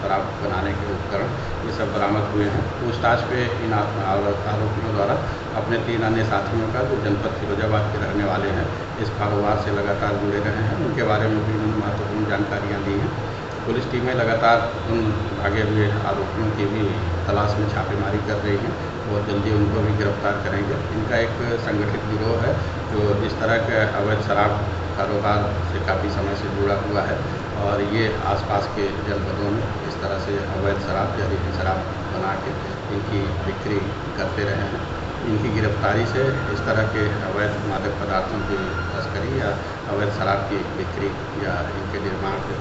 शराब बनाने के उपकरण ये सब बरामद हुए हैं। पूछताछ पे इन आरोपियों द्वारा अपने 3 अन्य साथियों का जो जनपद फिरोजाबाद के रहने वाले हैं इस कारोबार से लगातार जुड़े रहे हैं, उनके बारे में भी उन्होंने महत्वपूर्ण जानकारियाँ दी हैं। पुलिस टीमें लगातार उन भागे हुए आरोपियों की भी तलाश में छापेमारी कर रही हैं। बहुत जल्दी उनको भी गिरफ्तार करेंगे। इनका एक संगठित गिरोह है जो इस तरह के अवैध शराब कारोबार से काफ़ी समय से जुड़ा हुआ है और ये आसपास के जनपदों में इस तरह से अवैध शराब, जहरीली शराब बना के इनकी बिक्री करते रहे हैं। इनकी गिरफ्तारी से इस तरह के अवैध मादक पदार्थों की तस्करी या अवैध शराब की बिक्री या इनके निर्माण के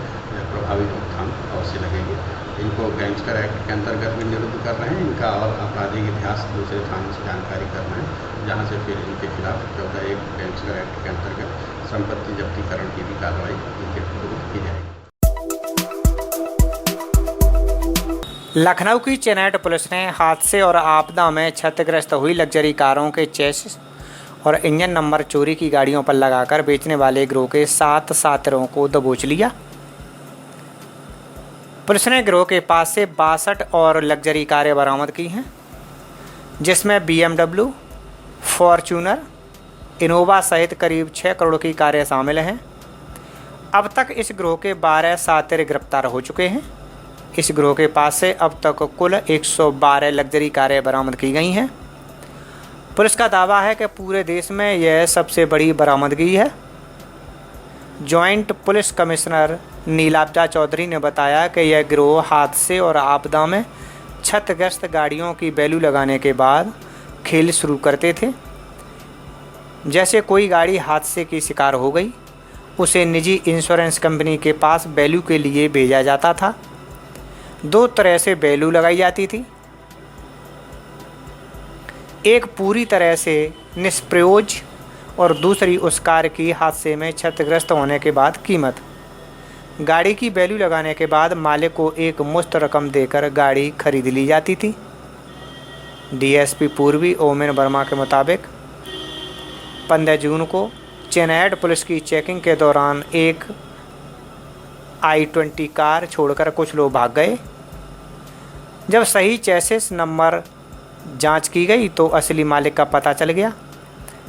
प्रभावी रोकथाम अवश्य लगेगी। इनको गैंगस्टर एक्ट के अंतर्गत भी निरुद्ध कर रहे हैं। इनका और आपराधिक इतिहास दूसरे थानों से जानकारी कर रहे हैं, जहाँ से फिर इनके खिलाफ 14(1) गैंगस्टर एक्ट के अंतर्गत संपत्ति जब्तीकरण की भी कार्रवाई इनके विरुद्ध की जाएगी। लखनऊ की चेनाइट पुलिस ने हादसे और आपदा में क्षतिग्रस्त हुई लग्जरी कारों के चेसिस और इंजन नंबर चोरी की गाड़ियों पर लगाकर बेचने वाले गिरोह के 7 साथियों को दबोच लिया। पुलिस ने गिरोह के पास से 62 और लग्जरी कारें बरामद की हैं, जिसमें BMW, फॉर्च्यूनर, इनोवा सहित करीब 6 करोड़ की कारें शामिल हैं। अब तक इस गिरोह के 12 साथी गिरफ्तार हो चुके हैं। इस गिरोह के पास से अब तक कुल 112 लग्जरी कारें बरामद की गई हैं। पुलिस का दावा है कि पूरे देश में यह सबसे बड़ी बरामदगी है। Joint police commissioner Nilabja Chaudhary ने बताया कि यह गिरोह हादसे और आपदा में क्षतिग्रस्त गाड़ियों की वैल्यू लगाने के बाद खेल शुरू करते थे। जैसे कोई गाड़ी हादसे की शिकार हो गई, उसे निजी इंश्योरेंस कंपनी के पास वैल्यू के लिए भेजा जाता था। 2 तरह से वैल्यू लगाई जाती थी, एक पूरी तरह से निष्प्रयोज और दूसरी उस कार की हादसे में क्षतिग्रस्त होने के बाद कीमत। गाड़ी की वैल्यू लगाने के बाद मालिक को एक मुश्त रकम देकर गाड़ी खरीद ली जाती थी। डीएसपी पूर्वी ओमेन वर्मा के मुताबिक 15 जून को चेनाइट पुलिस की चेकिंग के दौरान एक I-20 कार छोड़कर कुछ लोग भाग गए। जब सही चेसिस नंबर जांच की गई तो असली मालिक का पता चल गया।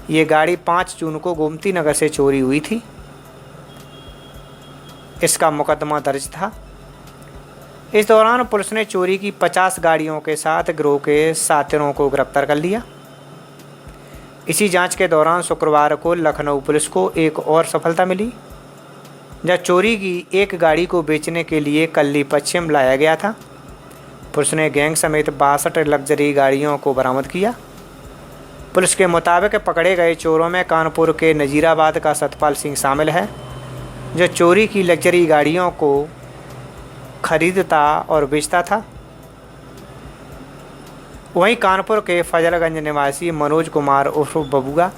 ये गाड़ी 5 जून को गोमती नगर से चोरी हुई थी। इसका मुकदमा दर्ज था। इस दौरान पुलिस ने चोरी की 50 गाड़ियों के साथ गिरोह के साथियों को गिरफ्तार कर लिया। इसी जांच के दौरान शुक्रवार को लखनऊ पुलिस को एक और सफलता मिली, जब चोरी की एक गाड़ी को बेचने के लिए कल्ली पश्चिम लाया गया था। पुलिस ने गैंग समेत 62 लग्जरी गाड़ियों को बरामद किया। पुलिस के मुताबिक पकड़े गए चोरों में कानपुर के नजीराबाद का सतपाल सिंह शामिल है, जो चोरी की लग्जरी गाड़ियों को खरीदता और बेचता था। वहीं कानपुर के फजलगंज निवासी मनोज कुमार उर्फ बबुआ,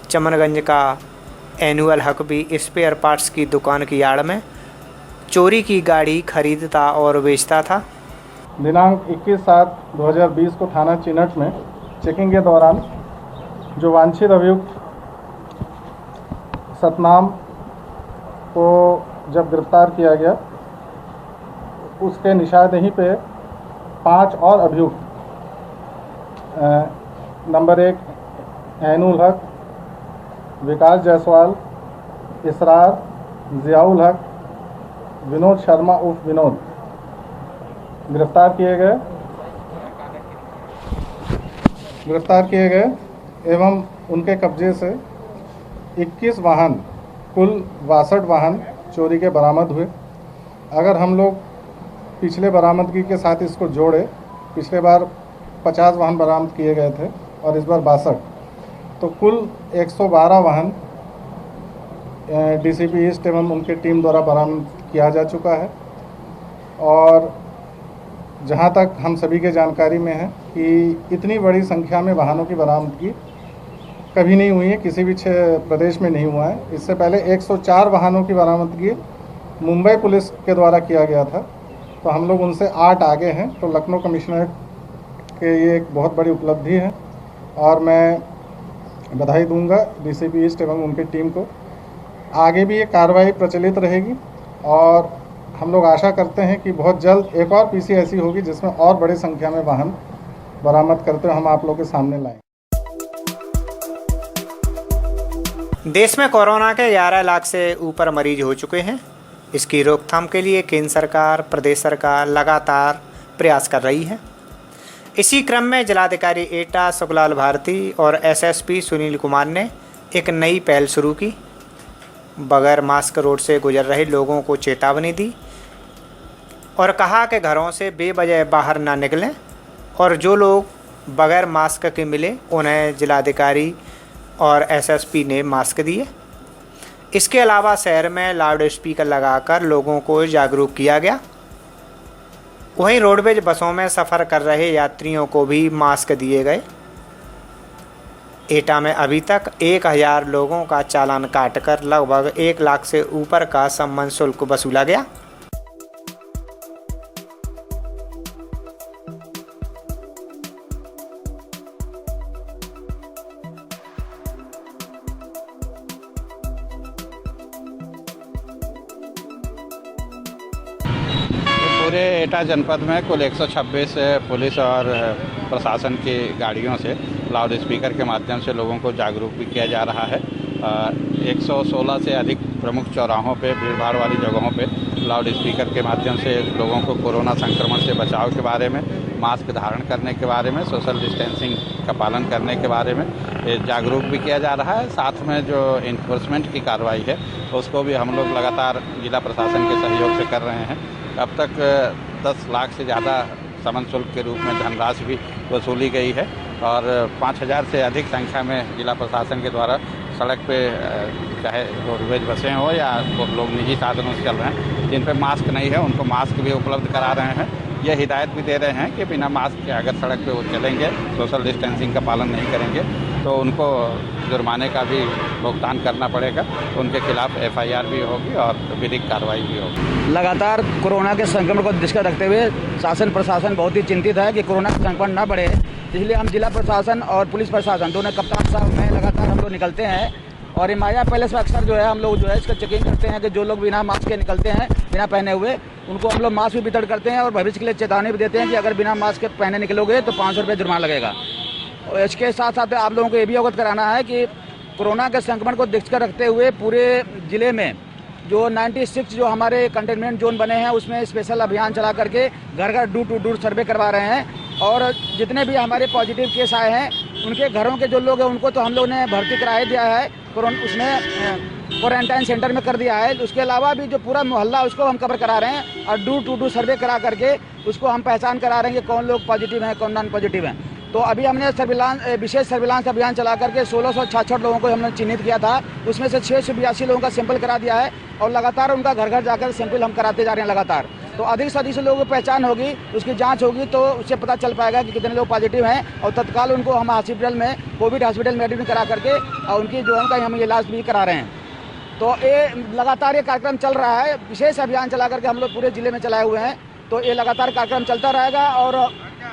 चमनगंज का एनुअल हक भी स्पेयर पार्ट्स की दुकान की आड़ में चोरी की गाड़ी खरीदता और बेचता था। दिनांक 21/7/2020 को थाना चिनट में चेकिंग के दौरान जो वांछित अभियुक्त सतनाम को जब गिरफ्तार किया गया, उसके निशानदेही पे 5 और अभियुक्त नंबर 1 एनुल हक, विकास जायसवाल, इसरार, जियाउल हक, विनोद शर्मा उर्फ विनोद गिरफ्तार किए गए एवं उनके कब्जे से 21 वाहन, कुल 62 वाहन चोरी के बरामद हुए। अगर हम लोग पिछले बरामदगी के साथ इसको जोड़े, पिछले बार 50 वाहन बरामद किए गए थे और इस बार 62, तो कुल 112 वाहन डीसीपी ईस्ट एवं उनके टीम द्वारा बरामद किया जा चुका है। और जहां तक हम सभी के जानकारी में है कि इतनी बड़ी संख्या में वाहनों की बरामदगी कभी नहीं हुई है, किसी भी प्रदेश में नहीं हुआ है। इससे पहले 104 वाहनों की बरामदगी मुंबई पुलिस के द्वारा किया गया था, तो हम लोग उनसे 8 आगे हैं। तो लखनऊ कमिश्नरेट के ये एक बहुत बड़ी उपलब्धि है और मैं बधाई दूंगा डीसीपी ईस्ट एवं उनकी टीम को। आगे भी ये कार्रवाई प्रचलित रहेगी और हम लोग आशा करते हैं कि बहुत जल्द एक और पीसी ऐसी होगी जिसमें और बड़ी संख्या में वाहन बरामद करते हुए हम आप लोगों के सामने लाएं। देश में कोरोना के 11 लाख से ऊपर मरीज हो चुके हैं। इसकी रोकथाम के लिए केंद्र सरकार, प्रदेश सरकार लगातार प्रयास कर रही है। इसी क्रम में जिलाधिकारी एटा सुखलाल भारती और एसएसपी सुनील कुमार ने एक नई पहल शुरू की। बगैर मास्क रोड से गुजर रहे लोगों को चेतावनी दी और कहा कि घरों से बेवजह बाहर ना निकलें और जो लोग बगैर मास्क के मिले उन्हें जिलाधिकारी और एसएसपी ने मास्क दिए। इसके अलावा शहर में लाउड स्पीकर लगाकर लोगों को जागरूक किया गया। वहीं रोडवेज बसों में सफ़र कर रहे यात्रियों को भी मास्क दिए गए। एटा में अभी तक 1000 लोगों का चालान काटकर लगभग 1 लाख से ऊपर का सम्मान शुल्क वसूला गया। पूरे एटा जनपद में कुल 126 पुलिस और प्रशासन की गाड़ियों से लाउड स्पीकर के माध्यम से लोगों को जागरूक भी किया जा रहा है। 116 से अधिक प्रमुख चौराहों पे, भीड़भाड़ वाली जगहों पे लाउड स्पीकर के माध्यम से लोगों को कोरोना संक्रमण से बचाव के बारे में, मास्क धारण करने के बारे में, सोशल डिस्टेंसिंग का पालन करने के बारे में जागरूक भी किया जा रहा है। साथ में जो इन्फोर्समेंट की कार्रवाई है उसको भी हम लोग लगातार जिला प्रशासन के सहयोग से कर रहे हैं। अब तक 10 लाख से ज़्यादा समन शुल्क के रूप में धनराशि भी वसूली गई है और 5000 से अधिक संख्या में जिला प्रशासन के द्वारा सड़क पे चाहे रोडवेज बसें हो या लोग निजी साधनों से चल रहे हैं जिन पे मास्क नहीं है उनको मास्क भी उपलब्ध करा रहे हैं। ये हिदायत भी दे रहे हैं कि बिना मास्क के अगर सड़क पे वो चलेंगे, सोशल डिस्टेंसिंग का पालन नहीं करेंगे तो उनको जुर्माने का भी भुगतान करना पड़ेगा। तो उनके खिलाफ FIR भी होगी और विधिक कार्रवाई भी होगी। लगातार कोरोना के संक्रमण को दृष्टि रखते हुए शासन प्रशासन बहुत ही चिंतित है कि कोरोना का संक्रमण न बढ़े, इसलिए हम जिला प्रशासन और पुलिस प्रशासन दोनों कप्तान साहब में लगातार हम लोग निकलते हैं और हिमालय पैलेस में अक्सर जो है हम लोग जो है इसका चेकिंग करते हैं कि जो लोग बिना मास्क के निकलते हैं, बिना पहने हुए, उनको हम लोग मास्क भी वितरण करते हैं और भविष्य के लिए चेतावनी भी देते हैं कि अगर बिना मास्क के पहने निकलोगे तो 500 रुपये जुर्माना लगेगा। और इसके साथ साथ आप लोगों को ये भी अवगत कराना है कि कोरोना के संक्रमण को दृष्टि रखते हुए पूरे जिले में जो 96 जो हमारे कंटेनमेंट जोन बने हैं उसमें स्पेशल अभियान चला करके घर घर डोर टू डोर सर्वे करवा रहे हैं और जितने भी हमारे पॉजिटिव केस आए हैं उनके घरों के जो लोग हैं उनको तो हम लोग ने भर्ती करा दिया है, उसमें क्वारंटाइन सेंटर में कर दिया है। उसके अलावा भी जो पूरा मोहल्ला उसको हम कवर करा रहे हैं और डोर टू डोर सर्वे करा करके उसको हम पहचान करा रहे हैं कि कौन लोग पॉजिटिव हैं, कौन नॉन पॉजिटिव हैं। तो अभी हमने विशेष सर्विलांस अभियान चला करके 1666 लोगों को हमने चिन्हित किया था, उसमें से 682 लोगों का सैंपल करा दिया है और लगातार उनका घर घर जाकर सैंपल हम कराते जा रहे हैं लगातार। तो अधिक से अधिक लोगों की पहचान होगी, उसकी जांच होगी तो उससे पता चल पाएगा कि कितने लोग पॉजिटिव हैं और तत्काल उनको हम हॉस्पिटल में, कोविड हॉस्पिटल में एडमिट करा करके और उनकी जो उनका हम इलाज भी करा रहे हैं। तो ये लगातार ये कार्यक्रम चल रहा है, विशेष अभियान चला करके हम लोग पूरे जिले में चलाए हुए हैं। तो ये लगातार कार्यक्रम चलता रहेगा और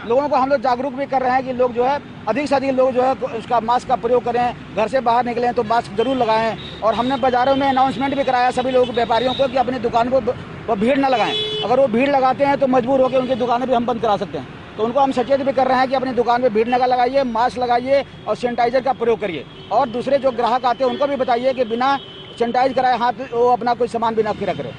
लोगों को हम लोग जागरूक भी कर रहे हैं कि लोग जो है अधिक से अधिक लोग जो है उसका मास्क का प्रयोग करें, घर से बाहर निकलें तो मास्क जरूर लगाएं। और हमने बाज़ारों में अनाउंसमेंट भी कराया सभी लोगों व्यापारियों को कि अपनी दुकान पर भीड़ न लगाएं। अगर वो भीड़ लगाते हैं तो मजबूर होकर उनकी दुकानें भी हम बंद करा सकते हैं। तो उनको हम सचेत भी कर रहे हैं कि अपनी दुकान पर भीड़ न लगाइए, मास्क लगाइए और सैनिटाइजर का प्रयोग करिए। और दूसरे जो ग्राहक आते हैं उनको भी बताइए कि बिना सैनिटाइज कराए हाथ वो अपना कोई सामान भी ना खरीदा करें।